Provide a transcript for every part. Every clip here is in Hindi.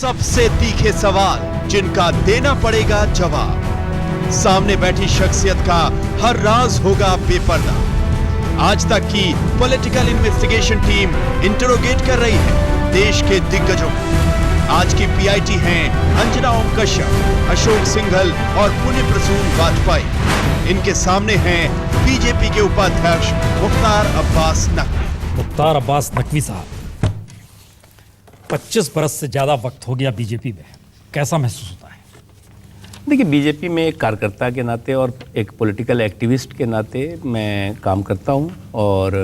सबसे तीखे सवाल जिनका देना पड़ेगा जवाब। सामने बैठी शख्सियत का हर राज होगा बेपर्दा। आज तक की पॉलिटिकल इन्वेस्टिगेशन टीम इंटरोगेट कर रही है देश के दिग्गजों को। आज की पीआईटी हैं अंजना ओम कश्यप, अशोक सिंघल और पुण्य प्रसून वाजपेयी। इनके सामने हैं बीजेपी के उपाध्यक्ष मुख्तार अब्बास नकवी। मुख्तार अब्बास नकवी साहब, 25 बरस से ज़्यादा वक्त हो गया बीजेपी में, कैसा महसूस होता है? देखिए, बीजेपी में एक कार्यकर्ता के नाते और एक पॉलिटिकल एक्टिविस्ट के नाते मैं काम करता हूं और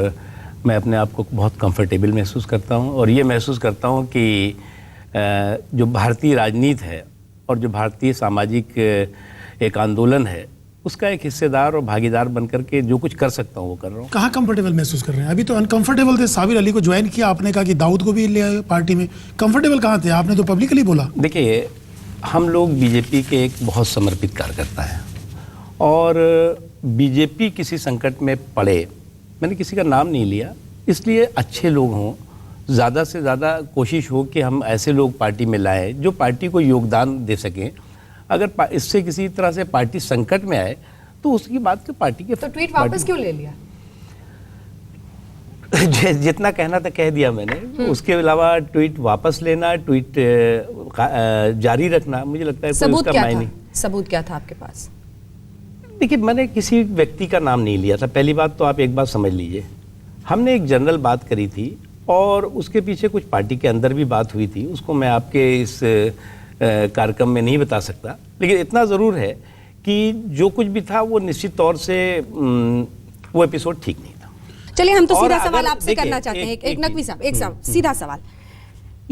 मैं अपने आप को बहुत कंफर्टेबल महसूस करता हूं और ये महसूस करता हूं कि जो भारतीय राजनीति है और जो भारतीय सामाजिक एक आंदोलन है उसका एक हिस्सेदार और भागीदार बनकर के जो कुछ कर सकता हूँ वो कर रहा हूँ। कहाँ कंफर्टेबल महसूस कर रहे हैं? अभी तो अनकंफर्टेबल थे। साबिर अली को ज्वाइन किया आपने, कहा कि दाऊद को भी ले आए पार्टी में। कंफर्टेबल कहाँ थे? आपने तो पब्लिकली बोला। देखिए, हम लोग बीजेपी के एक बहुत समर्पित कार्यकर्ता हैं और बीजेपी किसी संकट में पड़े, मैंने किसी का नाम नहीं लिया, इसलिए अच्छे लोग हों, ज़्यादा से ज़्यादा कोशिश हो कि हम ऐसे लोग पार्टी में लाएँ जो पार्टी को योगदान दे सकें। अगर इससे किसी तरह से पार्टी संकट में आए तो उसकी बात के पार्टी के तो ट्वीट वापस क्यों ले लिया? जितना कहना था कह दिया मैंने। उसके अलावा ट्वीट वापस लेना, ट्वीट जारी रखना, मुझे लगता है सबूत उसका क्या मायने। था? सबूत क्या था आपके पास? देखिए, मैंने किसी व्यक्ति का नाम नहीं लिया था। पहली बात तो आप एक बात समझ लीजिए, हमने एक जनरल बात करी थी और उसके पीछे कुछ पार्टी के अंदर भी बात हुई थी। उसको मैं आपके इस कार्यक्रम में नहीं बता सकता, लेकिन इतना ज़रूर है कि जो कुछ भी था वो निश्चित तौर से वो एपिसोड ठीक नहीं था। चलिए, हम तो सीधा सवाल आपसे करना चाहते हैं। एक नकवी साहब, एक सीधा सवाल,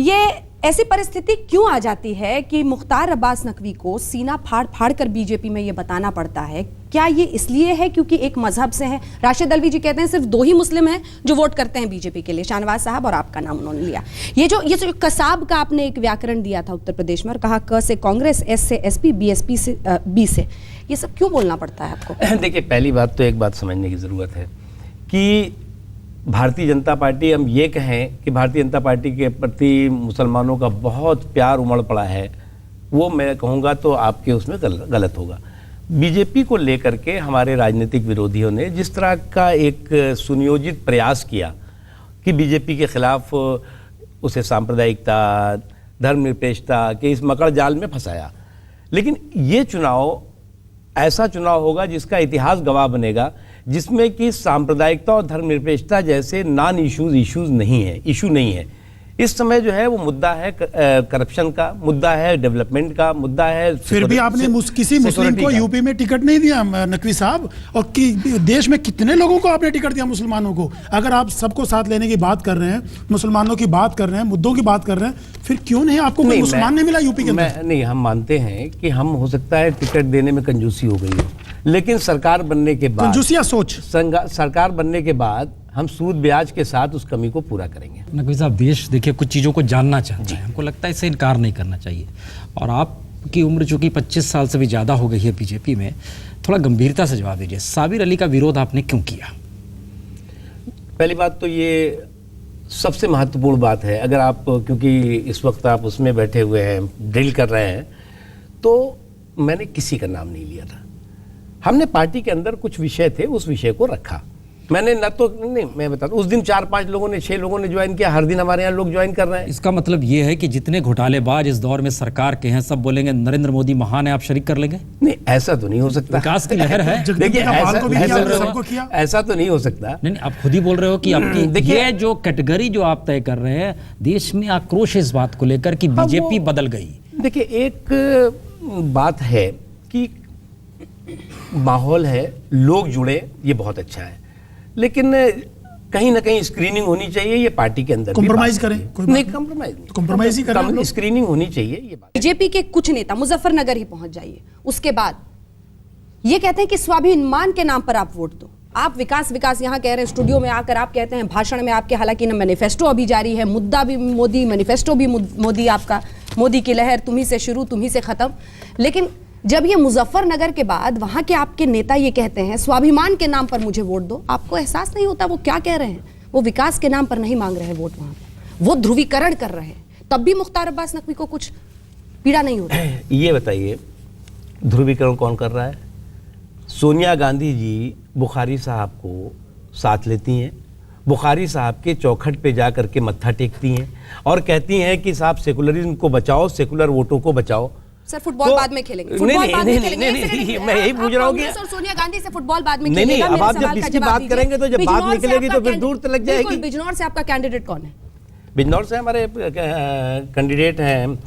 ये ऐसी परिस्थिति क्यों आ जाती है कि मुख्तार अब्बास नकवी को सीना फाड़ फाड़ कर बीजेपी में ये बताना पड़ता है? क्या ये इसलिए है क्योंकि एक मजहब से है? राशिद अल्वी जी कहते हैं सिर्फ 2 ही मुस्लिम हैं जो वोट करते हैं बीजेपी के लिए, शाहनवाज साहब और आपका नाम उन्होंने लिया। ये जो कसाब का आपने एक व्याकरण दिया था उत्तर प्रदेश में और कहा क से कांग्रेस, एस से एसपी, बीएसपी से बी से, ये सब क्यों बोलना पड़ता है आपको? देखिए, पहली बात तो एक बात समझने की ज़रूरत है कि भारतीय जनता पार्टी, हम ये कहें कि भारतीय जनता पार्टी के प्रति मुसलमानों का बहुत प्यार उमड़ पड़ा है, वो मैं कहूँगा तो आपके उसमें गलत होगा। बीजेपी को लेकर के हमारे राजनीतिक विरोधियों ने जिस तरह का एक सुनियोजित प्रयास किया कि बीजेपी के खिलाफ उसे सांप्रदायिकता, धर्मनिरपेक्षता के इस मकड़ जाल में फंसाया, लेकिन ये चुनाव ऐसा चुनाव होगा जिसका इतिहास गवाह बनेगा, जिसमें कि सांप्रदायिकता और धर्मनिरपेक्षता जैसे नॉन इश्यूज नहीं है, इशू नहीं है। इस समय जो है वो मुद्दा है करप्शन का, मुद्दा है डेवलपमेंट का, मुद्दा है। फिर भी आपने किसी मुस्लिम को यूपी में टिकट नहीं दिया नकवी साहब, और देश में कितने लोगों को आपने टिकट दिया मुसलमानों को? अगर आप सबको साथ लेने की बात कर रहे हैं, मुसलमानों की बात कर रहे हैं, मुद्दों की बात कर रहे हैं, फिर क्यों नहीं आपको कोई मुसलमान नहीं मिला यूपी के अंदर? नहीं, हम मानते हैं कि हम हो सकता है टिकट देने में कंजूसी हो गई हो, लेकिन सरकार बनने के बाद, कंजूसिया सोच, सरकार बनने के बाद हम सूद ब्याज के साथ उस कमी को पूरा करेंगे। नकवी साहब, देश देखिए कुछ चीज़ों को जानना चाहता है, हमको लगता है इससे इनकार नहीं करना चाहिए, और आपकी उम्र चूंकि 25 साल से भी ज़्यादा हो गई है बीजेपी में, थोड़ा गंभीरता से जवाब दीजिए, साबिर अली का विरोध आपने क्यों किया? पहली बात तो ये सबसे महत्वपूर्ण बात है, अगर आप, क्योंकि इस वक्त आप उसमें बैठे हुए हैं, ड्रिल कर रहे हैं, तो मैंने किसी का नाम नहीं लिया था। हमने पार्टी के अंदर कुछ विषय थे, उस विषय को रखा। मैंने न तो नहीं, मैं बता दूं, उस दिन 4-5 लोगों ने, 6 लोगों ने ज्वाइन किया। हर दिन हमारे यहाँ लोग ज्वाइन कर रहे हैं। इसका मतलब ये है कि जितने घोटालेबाज इस दौर में सरकार के हैं सब बोलेंगे नरेंद्र मोदी महान है, आप शरीक कर लेंगे? नहीं, ऐसा तो नहीं हो सकता। विकास की लहर है। देखिए, ऐसा तो नहीं हो सकता। नहीं, आप खुद ही बोल रहे हो कि आपकी ये जो कैटेगरी जो आप तय कर रहे हैं, देश में आक्रोश है इस बात को लेकर कि बीजेपी बदल गई। देखिए, एक बात है कि माहौल है, लोग जुड़े, ये बहुत अच्छा है, लेकिन कहीं ना कहीं स्क्रीनिंग होनी चाहिए। ये पार्टी के अंदर कॉम्प्रोमाइज करें, नहीं, कॉम्प्रोमाइज ही करें, स्क्रीनिंग होनी चाहिए। ये बात, बीजेपी के कुछ नेता मुजफ्फरनगर ही पहुंच जाइए, उसके बाद ये कहते हैं कि स्वाभिमान के नाम पर आप वोट दो। आप विकास विकास यहाँ कह रहे हैं, स्टूडियो में आकर आप कहते हैं, भाषण में आपके, हालांकि ना मैनिफेस्टो अभी जारी है, मुद्दा भी मोदी, मैनिफेस्टो भी मोदी, आपका मोदी की लहर, तुम्ही से शुरू तुम्ही से खत्म। लेकिन जब ये मुजफ्फरनगर के बाद वहां के आपके नेता ये कहते हैं स्वाभिमान के नाम पर मुझे वोट दो, आपको एहसास नहीं होता वो क्या कह रहे हैं? वो विकास के नाम पर नहीं मांग रहे वोट, वहां वो ध्रुवीकरण कर रहे हैं। तब भी मुख्तार अब्बास नकवी को कुछ पीड़ा नहीं होती? ये बताइए, ध्रुवीकरण कौन कर रहा है? सोनिया गांधी जी बुखारी साहब को साथ लेती हैं, बुखारी साहब के चौखट पे जा करके मत्था टेकती हैं और कहती हैं कि साहब सेकुलरिज्म को बचाओ, सेकुलर वोटों को बचाओ। सर फुटबॉल बाद में खेलेंगे, फुटबॉल बाद में खेलेंगे। नहीं, मैं यही पूछ रहा हूँ कि कांग्रेस और सोनिया गांधी से फुटबॉल बाद में नहीं, खेलेगा। अब मेरे आप जब सवाल का इसकी जवाब बात दीजिए। करेंगे तो जब बात बिजनौर से निकलेगी आपका तो फिर दूर तक लग जाएगी। बिल्कुल, बिजनौर से आपका कैंडिडेट कौन है? बिजनौर से हमारे कैंडिडेट हैं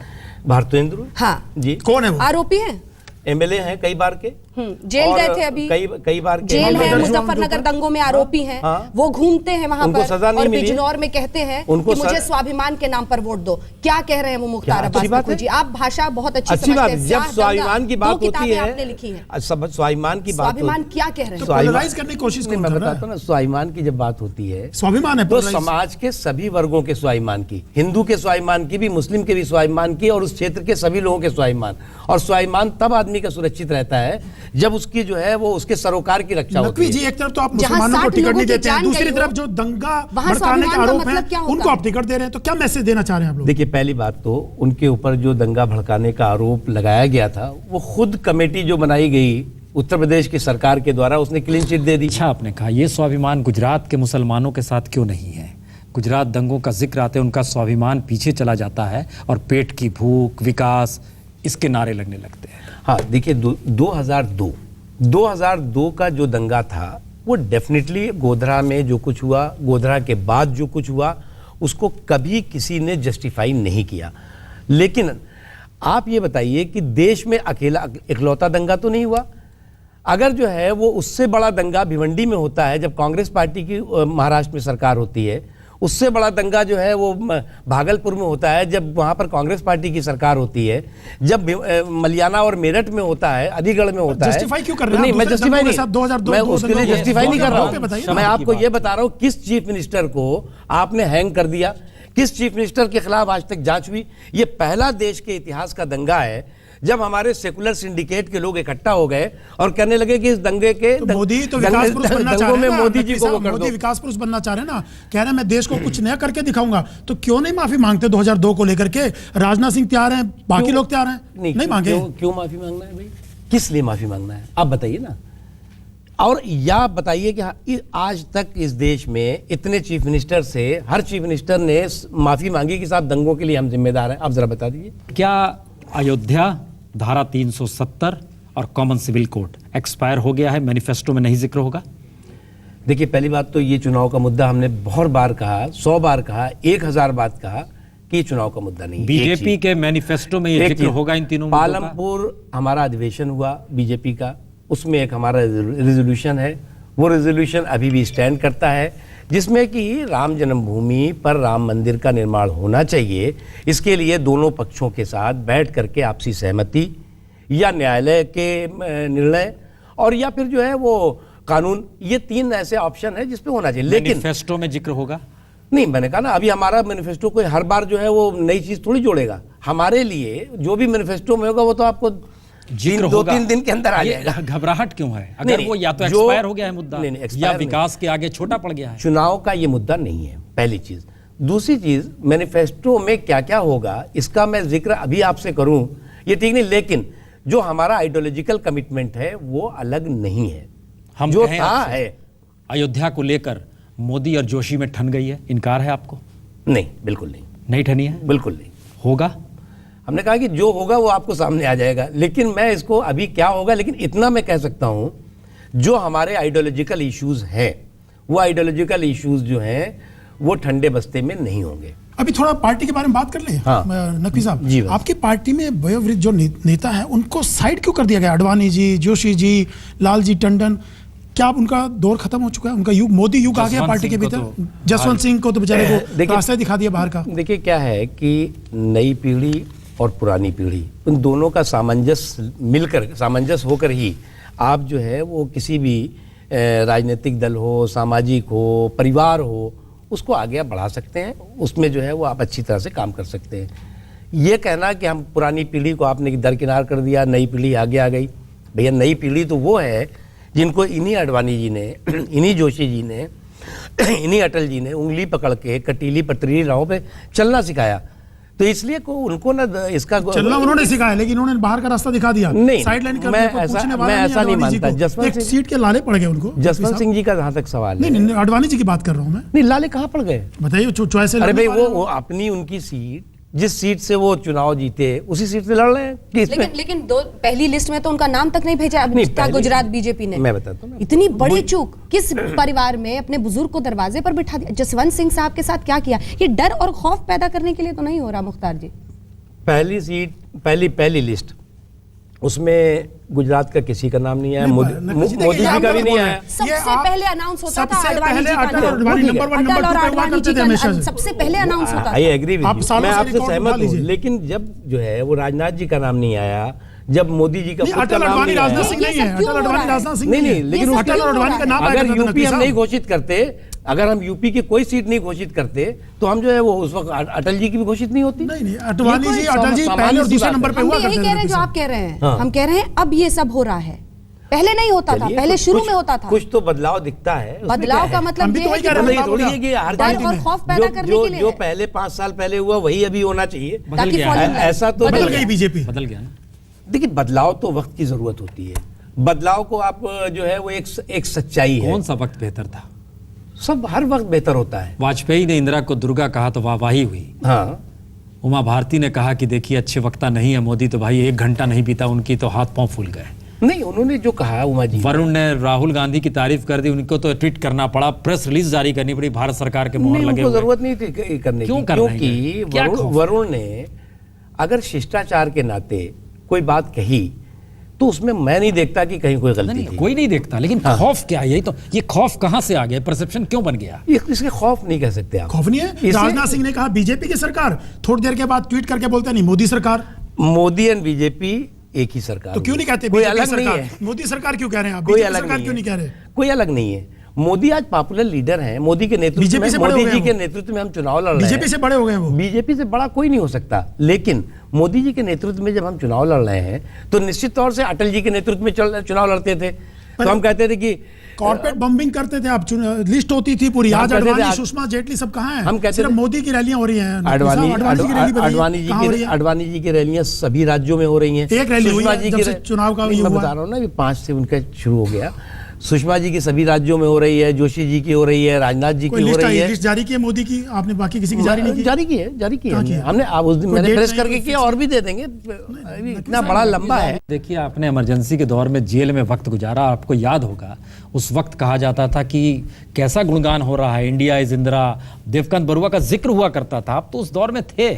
भारतेंदु। हाँ जी। कौन है वो? आरोपी हैं, एमएलए हैं कई बार के, जेल और गए थे अभी, कई बार के जेल है, एमएलए मुजफ्फरनगर दंगों में आरोपी हैं। हाँ। वो घूमते हैं वहां उनको पर सजा नहीं और मिली है। बिजनौर में कहते हैं उनको कि मुझे सर- स्वाभिमान के नाम पर वोट दो। क्या कह रहे हैं वो मुख्तार क्या अब्बास अच्छी बात नकवी है? जी? आप भाषा बहुत अच्छी अच्छी बात समझते है। हैं। जब स्याह स्वाभिमान की दंगा, बात दो होती किताबें है, आपने लिखी हैं। स्वाभिमान की बात स्वाभिमान क्या कह रहे तो हैं? पोलराइज करने की कोशिश नहीं, कौन मैं कर रहा बताता है? हूँ ना, स्वाभिमान की जब बात होती है स्वाभिमान है तो पोलराइज। समाज के सभी वर्गों के स्वाभिमान की, हिंदू के स्वाभिमान की भी, मुस्लिम के भी स्वाभिमान की, और उस क्षेत्र के सभी लोगों के स्वाभिमान। और स्वाभिमान तब आदमी का सुरक्षित रहता है जब उसकी जो है वो उसके सरोकार की रक्षा होती नकवी है। जी, एक तरफ तो आप जहां मुसलमानों को 60 टिकट लोगों नहीं की देते हैं, जान दूसरी गई हो, तरफ जो दंगा वहां भड़काने का स्वाभिमान का आरोप मतलब है क्या होता उनको है? आप टिकट दे रहे हैं, तो क्या मैसेज देना चाह रहे हैं आप लोग? देखिए, पहली बात तो उनके ऊपर जो दंगा भड़काने का आरोप लगाया गया था, वो खुद कमेटी जो बनाई गई उत्तर प्रदेश की सरकार के द्वारा, उसने क्लीन चिट दे दी। अच्छा आपने कहा ये स्वाभिमान गुजरात के मुसलमानों के साथ क्यों नहीं है? गुजरात दंगों का जिक्र आते उनका स्वाभिमान पीछे चला जाता है और पेट की भूख, विकास, इसके नारे लगने लगते हैं। हाँ, देखिए 2002 का जो दंगा था वो डेफिनेटली गोधरा में जो कुछ हुआ, गोधरा के बाद जो कुछ हुआ, उसको कभी किसी ने जस्टिफाई नहीं किया। लेकिन आप ये बताइए कि देश में अकेला इकलौता दंगा तो नहीं हुआ। अगर जो है वो उससे बड़ा दंगा भिवंडी में होता है जब कांग्रेस पार्टी की महाराष्ट्र में सरकार होती है, उससे बड़ा दंगा जो है वो भागलपुर में होता है जब वहां पर कांग्रेस पार्टी की सरकार होती है, जब मलियाना और मेरठ में होता है, अलीगढ़ में होता है। जस्टिफाई क्यों कर रहे हैं? नहीं, मैं दूसरे जस्टिफाई दंगों के साथ नहीं, 2002 मैं उसके लिए जस्टिफाई नहीं कर रहा बताइए हूँ। ना। मैं आपको ये बता रहा हूँ किस चीफ मिनिस्टर को आपने हैंग कर दिया, किस चीफ मिनिस्टर के खिलाफ आज तक जांच हुई। ये पहला देश के इतिहास का दंगा है जब हमारे सेकुलर सिंडिकेट के लोग इकट्ठा हो गए और कहने लगे कि इस दंगे के तो मोदी तो विकास पुरुष बनना चाह दंगों रहे में हैं ना, मोदी जी नकवी को वो साहब, कर मोदी दो। विकास पुरुष बनना चाह रहे हैं ना, कह रहे हैं मैं देश को कुछ नया करके दिखाऊंगा। तो क्यों नहीं माफी मांगते 2002 को लेकर के? राजनाथ सिंह तैयार हैं, बाकी लोग तैयार हैं, नहीं मांगे। क्यों माफी मांगना है भाई? किस लिए माफी मांगना है आप बताइए ना। और या बताइए कि आज तक इस देश में इतने चीफ मिनिस्टर से हर चीफ मिनिस्टर ने माफी मांगी कि साहब दंगों के लिए हम जिम्मेदार हैं। आप जरा बता दीजिए। क्या अयोध्या, धारा 370 और कॉमन सिविल कोड एक्सपायर हो गया है, मैनिफेस्टो में नहीं जिक्र होगा? देखिए, पहली बात तो ये चुनाव का मुद्दा हमने बहुत बार कहा, 100 बार कहा, 1000 बार कहा कि ये चुनाव का मुद्दा नहीं। बीजेपी के मैनिफेस्टो में ये जिक्र होगा इन तीनों मुद्दों का? पालमपुर हमारा अधिवेशन हुआ बीजेपी का, उसमें एक हमारा रेजोल्यूशन है, वो रेजोल्यूशन अभी भी स्टैंड करता है, जिसमें कि राम जन्मभूमि पर राम मंदिर का निर्माण होना चाहिए। इसके लिए दोनों पक्षों के साथ बैठ करके आपसी सहमति या न्यायालय के निर्णय और या फिर जो है वो कानून, ये 3 ऐसे ऑप्शन है जिसपे होना चाहिए। लेकिन मैनिफेस्टो में जिक्र होगा? नहीं, मैंने कहा ना, अभी हमारा मैनिफेस्टो कोई हर बार जो है वो नई चीज थोड़ी जोड़ेगा। हमारे लिए जो भी मैनिफेस्टो में होगा वो तो आपको जिक्र 2-3 दिन के अंदर आ ये जाएगा। घबराहट क्यों है? नहीं, अगर वो या तो जो- एक्सपायर हो गया है मुद्दा, नहीं, expire या नहीं। विकास के आगे छोटा पड़ गया है। चुनाव का ये मुद्दा नहीं है, पहली चीज। दूसरी चीज, मैनिफेस्टो में क्या क्या होगा इसका मैं जिक्र अभी आपसे करूं ये ठीक नहीं, लेकिन जो हमारा आइडियोलॉजिकल कमिटमेंट है वो अलग नहीं है। हम जो कहें था आपसे, है। अयोध्या को लेकर मोदी और जोशी में ठन गई है, इनकार है आपको? नहीं, बिल्कुल नहीं, नहीं ठनी है? बिल्कुल नहीं। होगा? हमने कहा कि जो होगा वो आपको सामने आ जाएगा, लेकिन मैं इसको अभी क्या होगा, लेकिन इतना मैं कह सकता हूं, जो हमारे आइडियोलॉजिकल इश्यूज हैं वो आइडियोलॉजिकल इश्यूज जो हैं वो ठंडे बस्ते में नहीं होंगे। अभी थोड़ा पार्टी के बारे में बात कर ले। हाँ। नकवी साहब, जी भाई। आपकी पार्टी में वयोवृद्ध जो नेता है उनको साइड क्यों कर दिया गया? अडवाणी जी, जोशी जी, लालजी टंडन, क्या अब उनका दौर खत्म हो चुका है? उनका युग, मोदी युग आ गया जसवंत पार्टी के सिंह को भीतर? तो- जसवंत सिंह को तो बेचारे को देखिए- रास्ता दिखा दिया बाहर का। देखिए, क्या है कि नई पीढ़ी और पुरानी पीढ़ी, उन दोनों का सामंजस्य मिलकर, सामंजस्य होकर ही आप जो है वो किसी भी राजनीतिक दल हो, सामाजिक हो, परिवार हो, उसको आगे बढ़ा सकते हैं। उसमें जो है वो आप अच्छी तरह से काम कर सकते हैं। ये कहना कि हम पुरानी पीढ़ी को आपने दरकिनार कर दिया, नई पीढ़ी आगे आ गई, भैया नई पीढ़ी तो वो है जिनको इन्हीं अडवाणी जी ने, इन्हीं जोशी जी ने, इन्हीं अटल जी ने उंगली पकड़ के कटीली पथरीली राहों पे चलना सिखाया। तो इसलिए उनको ना इसका चलना उन्होंने सिखाया, लेकिन उन्होंने बाहर का रास्ता दिखा दिया। नहीं, साइड लाइन मैं ऐसा नहीं मानता। जसवंत सीट के लाले पड़ गए उनको। जसवंत सिंह जी का जहां तक सवाल है, नहीं, अडवाणी जी की बात कर रहा हूं मैं। नहीं, लाले कहाँ पड़ गए बताइए, चॉइस। अरे भाई, वो अपनी उनकी सीट, जिस सीट से वो चुनाव जीते उसी सीट से लड़ रहे हैं। लेकिन पहली लिस्ट में तो उनका नाम तक नहीं भेजा अभी था गुजरात बीजेपी ने। मैं बताता हूँ, इतनी बड़ी चूक किस परिवार में अपने बुजुर्ग को दरवाजे पर बिठा दिया। जसवंत सिंह साहब के साथ क्या किया? ये डर और खौफ पैदा करने के लिए तो नहीं हो रहा मुख्तार जी? पहली सीट, पहली लिस्ट, उसमें गुजरात का किसी का नाम नहीं आया, मोदी जी का भी नहीं आया। सबसे पहले अनाउंस होता था सबसे अडवाणी जी का पहले अडवाणी नंबर 1 नंबर 2 पे हुआ करते थे हमेशा से। सबसे पहले अनाउंस होता था। आई एग्री विद यू, मैं आपसे सहमत हूँ। लीजिए। लेकिन जब जो है वो राजनाथ जी का नाम नहीं आया, जब मोदी जी का खुद का अटल नाम अडवाणी नहीं आया। राजनाथ सिंह नहीं है, अटल अडवाणी राजनाथ सिंह नहीं, लेकिन अटल और अडवाणी का नाम अगर यूपी हम नहीं घोषित करते, अगर हम यूपी की कोई सीट नहीं घोषित करते, तो हम जो है वो उस वक्त अटल जी की भी घोषित नहीं होती। नहीं, अडवाणी जी, अटल जी पहले और दूसरे नंबर पे हुआ हम यही करते कह रहे हैं जो आप कह रहे हैं। हम कह रहे हैं अब ये सब हो रहा है, पहले नहीं होता था, पहले शुरू में होता था। कुछ तो बदलाव दिखता है। बदलाव का मतलब ये है कि डर और खौफ पैदा करने के लिए जो पहले 5 साल पहले हुआ वही अभी होना चाहिए। बदल गया, ऐसा तो बदल गई बीजेपी, बदल गया ना। देखिए, बदलाव तो वक्त की जरूरत होती है। बदलाव को आप जो है वो एक सच्चाई है। कौन सा वक्त बेहतर था? सब हर वक्त बेहतर होता है। वाजपेयी ने इंदिरा को दुर्गा कहा तो वाहवाही हुई। हाँ, उमा भारती ने कहा कि देखिए अच्छे वक्ता नहीं है मोदी, तो भाई 1 घंटा नहीं बीता उनकी तो हाथ पांव फूल गए। नहीं, उन्होंने जो कहा, उमा जी, वरुण ने राहुल गांधी की तारीफ कर दी, उनको तो ट्वीट करना पड़ा, प्रेस रिलीज जारी करनी पड़ी, भारत सरकार के मोहर लगे हुए। जरूरत नहीं थी करने की, क्योंकि वरुण ने अगर शिष्टाचार के नाते कोई बात कही तो उसमें मैं नहीं देखता कि कहीं कोई गलती थी। कोई नहीं देखता, लेकिन खौफ क्या है? यही तो, ये खौफ कहां से आ गया? परसेप्शन क्यों बन गया? इसके खौफ नहीं कह सकते आप। खौफ नहीं है। राजनाथ सिंह ने कहा बीजेपी की सरकार, थोड़ी देर के बाद ट्वीट करके बोलते नहीं मोदी सरकार। मोदी एंड बीजेपी एक ही सरकार। तो क्यों नहीं कहते कोई अलग नहीं है? मोदी सरकार क्यों कह रहे हैं आप? कोई अलग सरकार क्यों नहीं कह रहे? कोई अलग नहीं है। मोदी आज पॉपुलर लीडर हैं। मोदी के नेतृत्व में, मोदी जी के नेतृत्व में हम चुनाव लड़ रहे हैं। बीजेपी से बड़े हो गए वो। बीजेपी से बड़ा कोई नहीं हो सकता, लेकिन मोदी जी के नेतृत्व में जब हम चुनाव लड़ रहे हैं तो निश्चित तौर से अटल जी के नेतृत्व में चुनाव लड़ते थे, तो हम कहते थे कि कॉर्पोरेट बम्बिंग करते थे आप, लिस्ट होती थी पूरी। आज अडवाणी, सुषमा, जेटली सब कहाँ हैं? हम कहते सिर्फ मोदी की रैलियां हो रही हैं। अडवाणी जी की रैलियां सभी राज्यों में हो रही हैं। एक रैली हुई है जब से चुनाव का ये मैं हुआ। बता रहा हूँ ना, 5 से उनका शुरू हो गया। सुषमा जी की सभी राज्यों में हो रही है, जोशी जी की हो रही है, राजनाथ जी की हो रही है। लिस्ट जारी की है मोदी की, आपने बाकी किसी की जारी नहीं की? जारी की है हमने। आप उस दिन मैंने प्रेस करके किया, और भी दे देंगे, इतना बड़ा लंबा है। देखिए, आपने इमरजेंसी के दौर में जेल में वक्त गुजारा, आपको याद होगा उस वक्त कहा जाता था कि कैसा गुणगान हो रहा है, इंडिया इज इंदिरा, देवकांत बरुआ का जिक्र हुआ करता था। आप तो उस दौर में थे।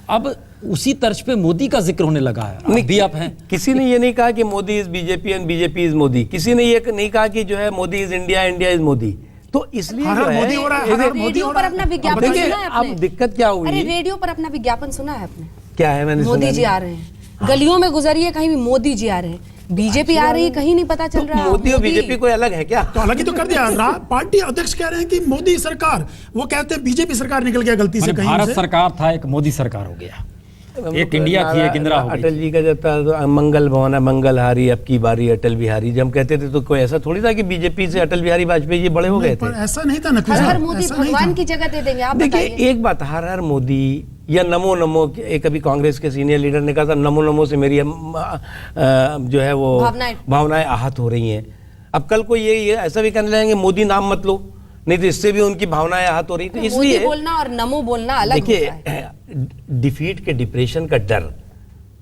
अब उसी तर्ज पे मोदी का जिक्र होने लगा है। भी आप हैं। किसी ने ये नहीं कहा कि Modi is BJP and BJP is Modi. किसी ने ये नहीं कहा कि जो है Modi is India, India is Modi. तो इसलिए मोदी हो रहा है। रेडियो पर अपना विज्ञापन सुना है आपने? अब दिक्कत क्या हुई? अरे रेडियो पर अपना विज्ञापन सुना है आपने? क्या है? मैंने मोदी जी आ रहे हैं, गलियों में गुजरिए कहीं भी मोदी जी आ रहे हैं, बीजेपी आ रही है कहीं नहीं पता चल रहा है। मोदी और बीजेपी कोई अलग है क्या? तो अलग ही तो कर दिया। पार्टी अध्यक्ष कह रहे हैं कि मोदी सरकार, वो कहते हैं बीजेपी सरकार निकल गया गलती से कहीं। भारत सरकार था, एक मोदी सरकार हो गया। एक इंडिया थी, एक इंदिरा हो गई। अटल जी का जब था मंगल भवन है, मंगलहारी अब की बारी अटल बिहारी, जब हम कहते थे तो कोई ऐसा थोड़ी था कि बीजेपी से अटल बिहारी वाजपेयी जी बड़े हो गए थे। ऐसा नहीं था। हर मोदी भगवान की जगह दे देंगे। आप देखिए, एक बात, हर मोदी या नमो नमो, एक अभी कांग्रेस के सीनियर लीडर ने कहा था नमो नमो से मेरी जो है वो भावनाएं आहत हो रही हैं। अब कल को ये ऐसा भी कहने लगेंगे मोदी नाम मत लो, नहीं तो इससे भी उनकी भावनाएं आहत हो रही। तो इसलिए बोलना और नमो बोलना अलग होता है। देखिए, डिफीट के डिप्रेशन का डर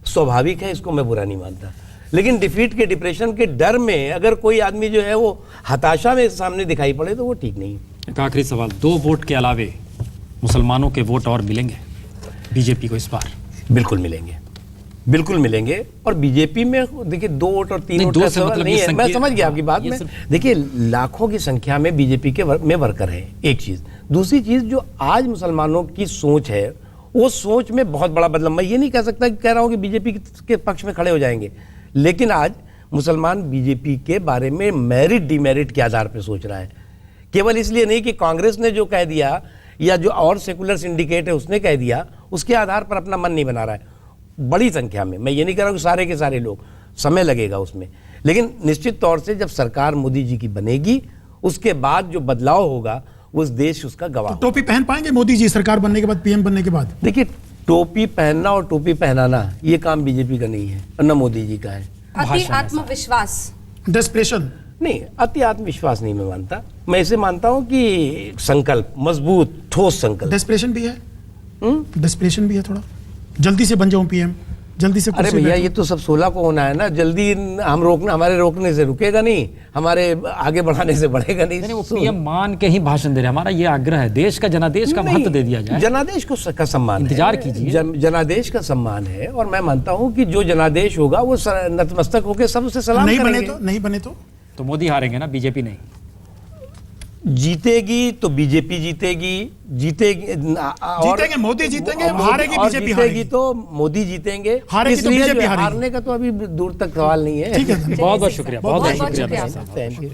स्वाभाविक है, इसको मैं बुरा नहीं मानता, लेकिन डिफीट के डिप्रेशन के डर में अगर कोई आदमी जो है वो हताशा में सामने दिखाई पड़े तो वो ठीक नहीं। एक आखिरी सवाल, 2 वोट के अलावे मुसलमानों के वोट और मिलेंगे बीजेपी को इस बार? बिल्कुल मिलेंगे, बिल्कुल मिलेंगे। और बीजेपी में देखिए 2 वोट और 3 वोट का सवाल नहीं है। मैं समझ गया आपकी बात में। देखिए, लाखों की संख्या में बीजेपी के में वर्कर हैं, एक चीज। दूसरी चीज, जो आज मुसलमानों की सोच है, वो सोच में बहुत बड़ा बदलाव। मैं ये नहीं कह सकता कि कह रहा हूं कि बीजेपी के पक्ष में खड़े हो जाएंगे, लेकिन आज मुसलमान बीजेपी के बारे में मेरिट डिमेरिट के आधार पर सोच रहा है। केवल इसलिए नहीं कि कांग्रेस ने जो कह दिया या जो और सेकुलर सिंडिकेट है उसने कह दिया, उसके आधार पर अपना मन नहीं बना रहा है। बड़ी संख्या में, मैं ये नहीं कह रहा हूं कि सारे के सारे लोग, समय लगेगा उसमें, लेकिन निश्चित तौर से जब सरकार मोदी जी की बनेगी, उसके बाद जो बदलाव होगा उस देश उसका गवाह। तो टोपी पहन पाएंगे मोदी जी सरकार बनने के बाद, पीएम बनने के बाद? देखिए, टोपी पहनना और टोपी पहनाना ये काम बीजेपी का नहीं है और न मोदी जी का है। अति आत्मविश्वास, डेस्परेशन नहीं, अति आत्मविश्वास नहीं मैं मानता। मैं इसे मानता हूं कि संकल्प, मजबूत ठोस संकल्प। डेस्परेशन भी है, डेस्परेशन भी है थोड़ा, जल्दी से बन जाऊं पीएम, जल्दी से अरे कुर्सी भैया बैठूं। ये तो सब 16 को होना है ना, जल्दी हमारे रोकने से रुकेगा नहीं, हमारे आगे बढ़ाने से बढ़ेगा नहीं। नहीं, वो पीएम मान के ही भाषण दे रहे हैं। हमारा ये आग्रह है, देश का जनादेश का महत्व दे दिया जाए। जनादेश का सम्मान है। इंतजार कीजिए। जनादेश का सम्मान है और मैं मानता हूं कि जो जनादेश होगा वो नतमस्तक होकर सब उसे सलाम नहीं करेंगे। नहीं बने तो मोदी हारेंगे ना, बीजेपी नहीं। जीतेगी तो बीजेपी जीतेगी, जीतेंगे मोदी जीतेंगे, हारेगी और बीजेपी जीतेगी हारेगी। तो मोदी जीतेंगे। हारेगी तो इसलिए बीजेपी जो हारेगी। हारने का तो अभी दूर तक सवाल नहीं है। ठीक है, बहुत बहुत शुक्रिया, बहुत बहुत बहुत शुक्रिया शुक्रिया। डॉक्टर साहब। Thank you.